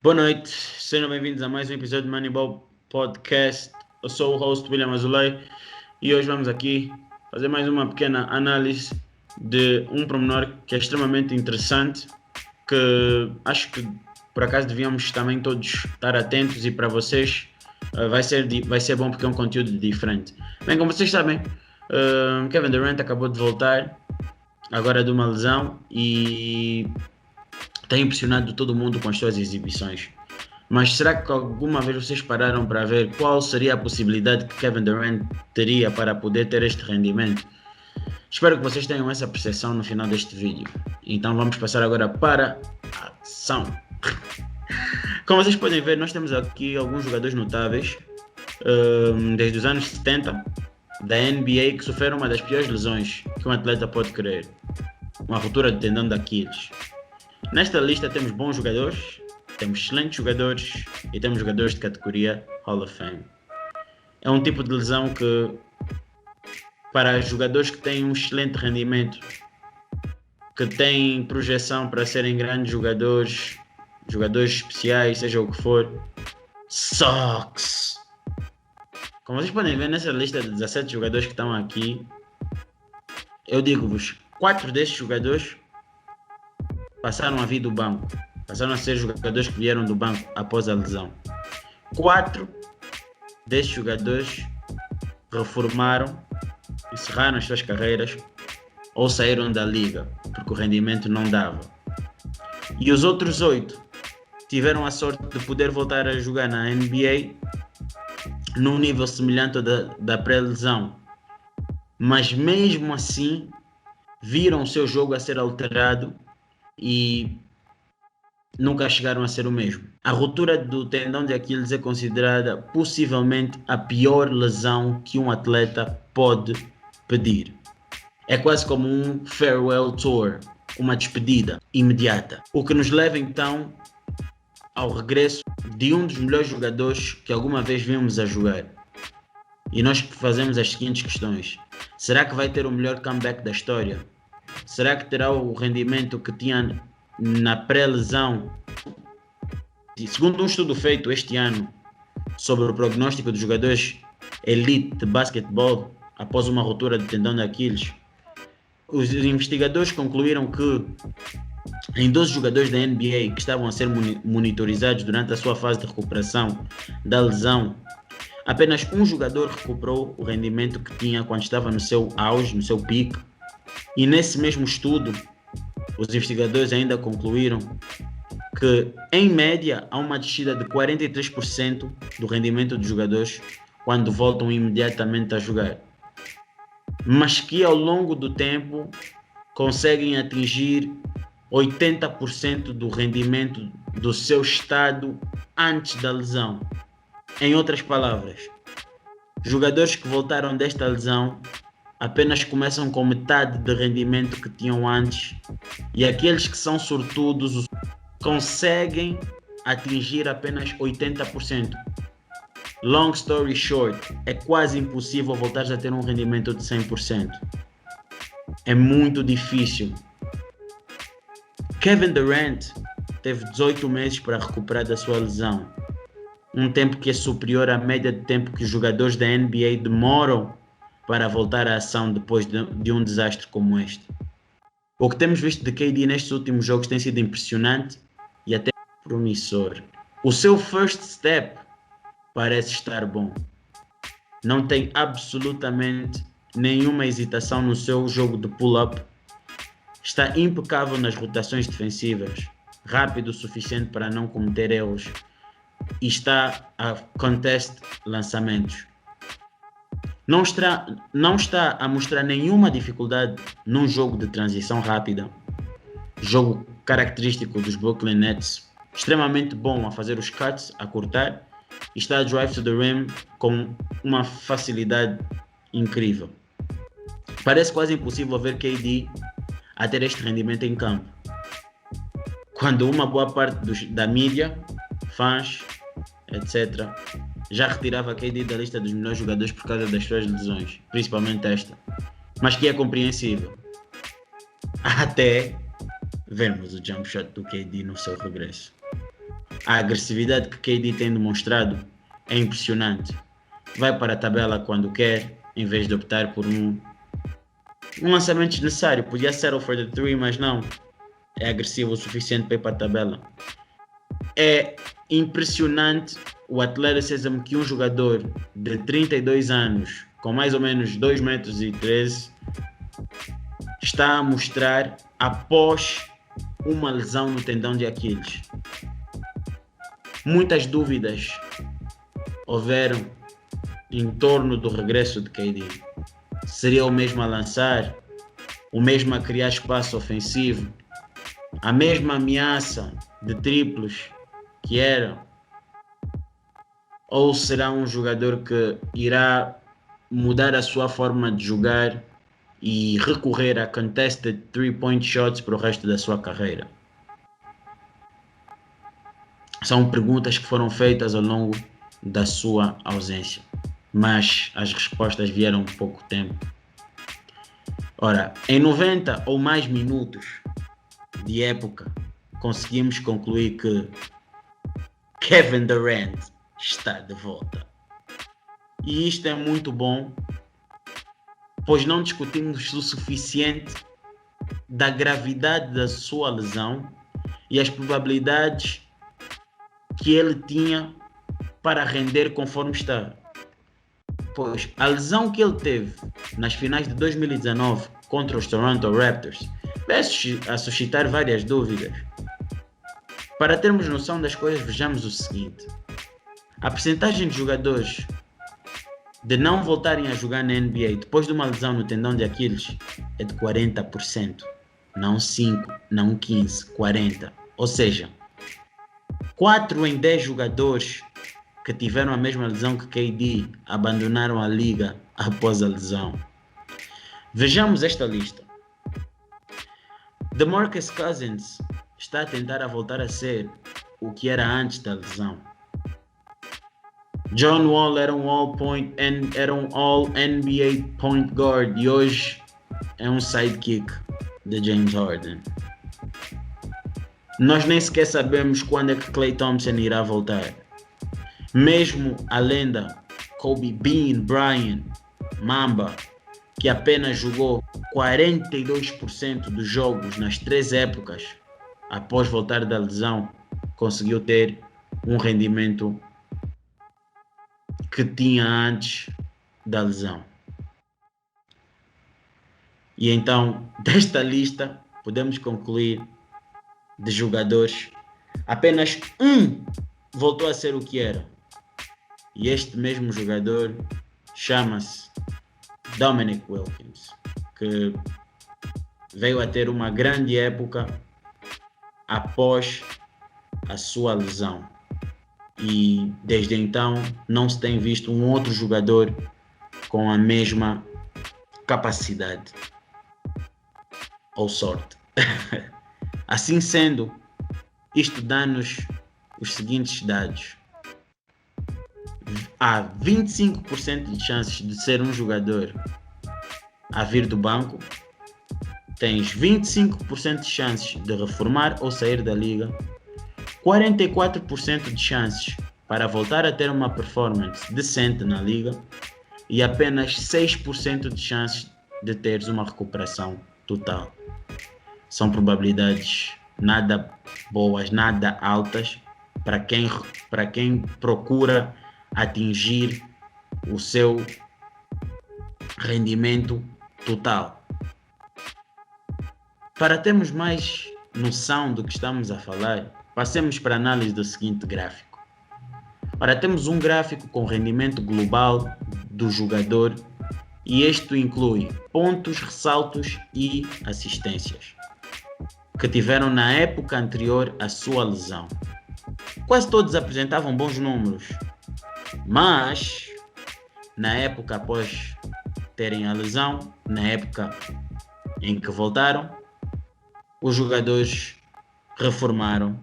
Boa noite, sejam bem-vindos a mais um episódio do Moneyball Podcast. Eu sou o host William Azulay e hoje vamos aqui fazer mais uma pequena análise de um pormenor que é extremamente interessante, que acho que por acaso devíamos também todos estar atentos, e para vocês vai ser bom porque é um conteúdo diferente. Bem, como vocês sabem, Kevin Durant acabou de voltar agora de uma lesão e tem impressionado todo mundo com as suas exibições. Mas será que alguma vez vocês pararam para ver qual seria a possibilidade que Kevin Durant teria para poder ter este rendimento? Espero que vocês tenham essa percepção no final deste vídeo. Então vamos passar agora para a ação. Como vocês podem ver, nós temos aqui alguns jogadores notáveis desde os anos 70 da NBA que sofreram uma das piores lesões que um atleta pode querer: uma ruptura de tendão de Aquiles. Nesta lista temos bons jogadores, temos excelentes jogadores e temos jogadores de categoria Hall of Fame. É um tipo de lesão que, para jogadores que têm um excelente rendimento, que têm projeção para serem grandes jogadores especiais, seja o que for, sucks. Como vocês podem ver nessa lista de 17 jogadores que estão aqui, eu digo-vos, 4 desses jogadores passaram a vir do banco. Passaram a ser jogadores que vieram do banco após a lesão. 4 desses jogadores reformaram, encerraram as suas carreiras ou saíram da liga porque o rendimento não dava. E os outros 8 tiveram a sorte de poder voltar a jogar na NBA num nível semelhante ao da pré-lesão. Mas mesmo assim viram o seu jogo a ser alterado e nunca chegaram a ser o mesmo. A ruptura do tendão de Aquiles é considerada possivelmente a pior lesão que um atleta pode pedir. É quase como um farewell tour, uma despedida imediata. O que nos leva então ao regresso de um dos melhores jogadores que alguma vez vimos a jogar. E nós fazemos as seguintes questões: será que vai ter o melhor comeback da história? Será que terá o rendimento que tinha na pré-lesão? Segundo um estudo feito este ano sobre o prognóstico dos jogadores elite de basquetebol após uma ruptura de tendão de Aquiles, os investigadores concluíram que em 12 jogadores da NBA que estavam a ser monitorizados durante a sua fase de recuperação da lesão, apenas um jogador recuperou o rendimento que tinha quando estava no seu auge, no seu pico. E nesse mesmo estudo, os investigadores ainda concluíram que, em média, há uma descida de 43% do rendimento dos jogadores quando voltam imediatamente a jogar, mas que ao longo do tempo conseguem atingir 80% do rendimento do seu estado antes da lesão. Em outras palavras, jogadores que voltaram desta lesão apenas começam com metade do rendimento que tinham antes, e aqueles que são sortudos conseguem atingir apenas 80%. Long story short, é quase impossível voltar a ter um rendimento de 100%. É muito difícil. Kevin Durant teve 18 meses para recuperar da sua lesão, um tempo que é superior à média de tempo que os jogadores da NBA demoram para voltar à ação depois de um desastre como este. O que temos visto de KD nestes últimos jogos tem sido impressionante e até promissor. O seu first step parece estar bom. Não tem absolutamente nenhuma hesitação no seu jogo de pull-up. Está impecável nas rotações defensivas, rápido o suficiente para não cometer erros, e está a contest lançamentos. Não está a mostrar nenhuma dificuldade num jogo de transição rápida, jogo característico dos Brooklyn Nets, extremamente bom a fazer os cuts, a cortar, e está a drive to the rim com uma facilidade incrível. Parece quase impossível ver KD a ter este rendimento em campo, quando uma boa parte da mídia, fãs, etc., já retirava KD da lista dos melhores jogadores por causa das suas lesões, principalmente esta, mas que é compreensível, até vermos o jump shot do KD no seu regresso. A agressividade que KD tem demonstrado é impressionante. Vai para a tabela quando quer, em vez de optar por um lançamento desnecessário. Podia ser o for the three, mas não. É agressivo o suficiente para ir para a tabela. É impressionante o atleticismo que um jogador de 32 anos, com mais ou menos 2 metros e 13, está a mostrar após uma lesão no tendão de Aquiles. Muitas dúvidas houveram em torno do regresso de KD. Seria o mesmo a lançar? O mesmo a criar espaço ofensivo? A mesma ameaça de triplos que era? Ou será um jogador que irá mudar a sua forma de jogar e recorrer a contested three-point shots para o resto da sua carreira? São perguntas que foram feitas ao longo da sua ausência, mas as respostas vieram em pouco tempo. Ora, em 90 ou mais minutos de época, conseguimos concluir que Kevin Durant está de volta. E isto é muito bom, pois não discutimos o suficiente da gravidade da sua lesão e as probabilidades que ele tinha para render conforme está. Pois a lesão que ele teve nas finais de 2019 contra os Toronto Raptors veio a suscitar várias dúvidas. Para termos noção das coisas, vejamos o seguinte: a percentagem de jogadores de não voltarem a jogar na NBA depois de uma lesão no tendão de Aquiles é de 40%. Não 5, não 15, 40. Ou seja, 4 em 10 jogadores que tiveram a mesma lesão que KD abandonaram a liga após a lesão. Vejamos esta lista. DeMarcus Cousins está a tentar a voltar a ser o que era antes da lesão. John Wall era um All-NBA point guard e hoje é um sidekick de James Harden. Nós nem sequer sabemos quando é que Klay Thompson irá voltar. Mesmo a lenda Kobe Bean Bryant Mamba, que apenas jogou 42% dos jogos nas 3 épocas após voltar da lesão, conseguiu ter um rendimento que tinha antes da lesão. E então, desta lista, podemos concluir de jogadores, apenas um voltou a ser o que era. E este mesmo jogador chama-se Dominic Wilkins, que veio a ter uma grande época após a sua lesão. E desde então não se tem visto um outro jogador com a mesma capacidade ou sorte. Assim sendo, isto dá-nos os seguintes dados. Há 25% de chances de ser um jogador a vir do banco. Tens 25% de chances de reformar ou sair da liga. 44% de chances para voltar a ter uma performance decente na liga. E apenas 6% de chances de teres uma recuperação total. São probabilidades nada boas, nada altas para quem procura atingir o seu rendimento total. Para termos mais noção do que estamos a falar, passemos para a análise do seguinte gráfico. Ora, temos um gráfico com rendimento global do jogador e este inclui pontos, ressaltos e assistências que tiveram na época anterior à sua lesão. Quase todos apresentavam bons números, mas na época após terem a lesão, na época em que voltaram, os jogadores reformaram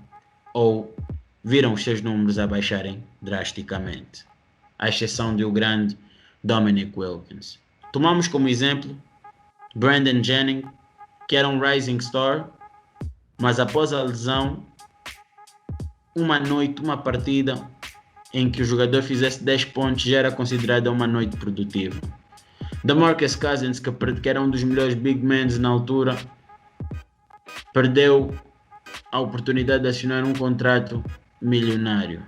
ou viram os seus números a baixarem drasticamente, à exceção do grande Dominic Wilkins. Tomamos como exemplo Brandon Jennings, que era um rising star, mas após a lesão uma noite, uma partida em que o jogador fizesse 10 pontos já era considerada uma noite produtiva. DeMarcus Cousins, que era um dos melhores big men na altura, perdeu a oportunidade de assinar um contrato milionário.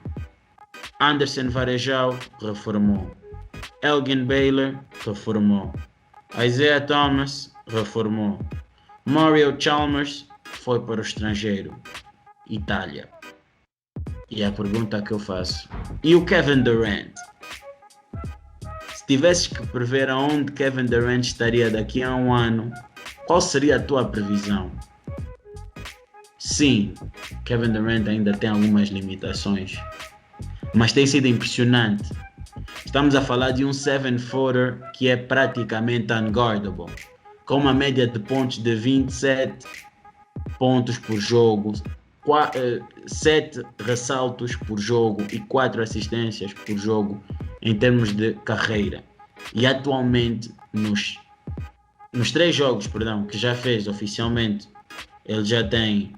Anderson Varejão reformou. Elgin Baylor reformou. Isaiah Thomas reformou. Mario Chalmers foi para o estrangeiro, Itália. E a pergunta que eu faço: e o Kevin Durant? Se tivesses que prever aonde Kevin Durant estaria daqui a um ano, qual seria a tua previsão? Sim, Kevin Durant ainda tem algumas limitações, mas tem sido impressionante. Estamos a falar de um 7-footer que é praticamente unguardable, com uma média de pontos de 27 pontos por jogo, 7 ressaltos por jogo e 4 assistências por jogo em termos de carreira. E atualmente, nos 3 jogos que já fez oficialmente, ele já tem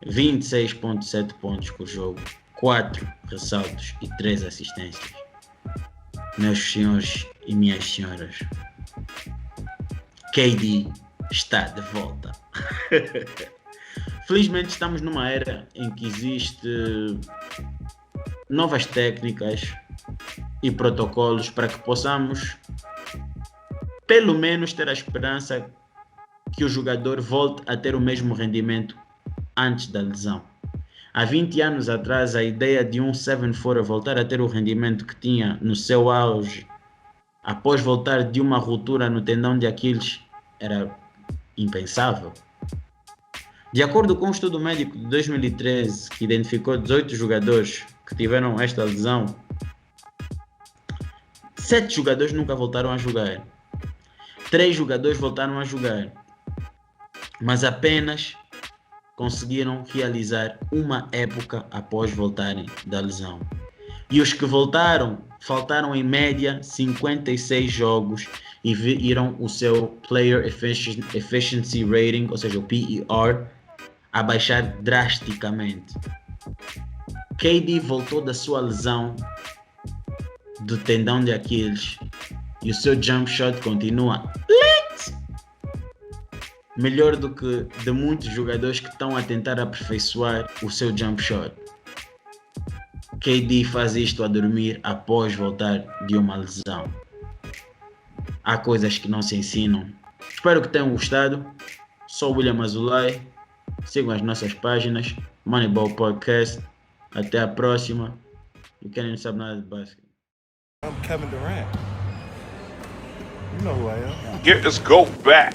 26,7 pontos por jogo, 4 ressaltos e 3 assistências. Meus senhores e minhas senhoras, KD está de volta. Felizmente estamos numa era em que existe novas técnicas e protocolos para que possamos pelo menos ter a esperança que o jogador volte a ter o mesmo rendimento antes da lesão. Há 20 anos atrás, a ideia de um 7-footer voltar a ter o rendimento que tinha no seu auge após voltar de uma ruptura no tendão de Aquiles era impensável. De acordo com um estudo médico de 2013 que identificou 18 jogadores que tiveram esta lesão, 7 jogadores nunca voltaram a jogar. 3 jogadores voltaram a jogar, mas apenas conseguiram realizar uma época após voltarem da lesão. E os que voltaram, faltaram em média 56 jogos e viram o seu Player Efficiency Rating, ou seja, o PER, a baixar drasticamente. KD voltou da sua lesão do tendão de Aquiles e o seu jump shot continua melhor do que de muitos jogadores que estão a tentar aperfeiçoar o seu jump shot. KD faz isto a dormir após voltar de uma lesão. Há coisas que não se ensinam. Espero que tenham gostado. Sou William Azulay. Sigam as nossas páginas. Moneyball Podcast. Até a próxima. E quem não sabe nada de basquete. I'm Kevin Durant. You know who I am. Get this goat back.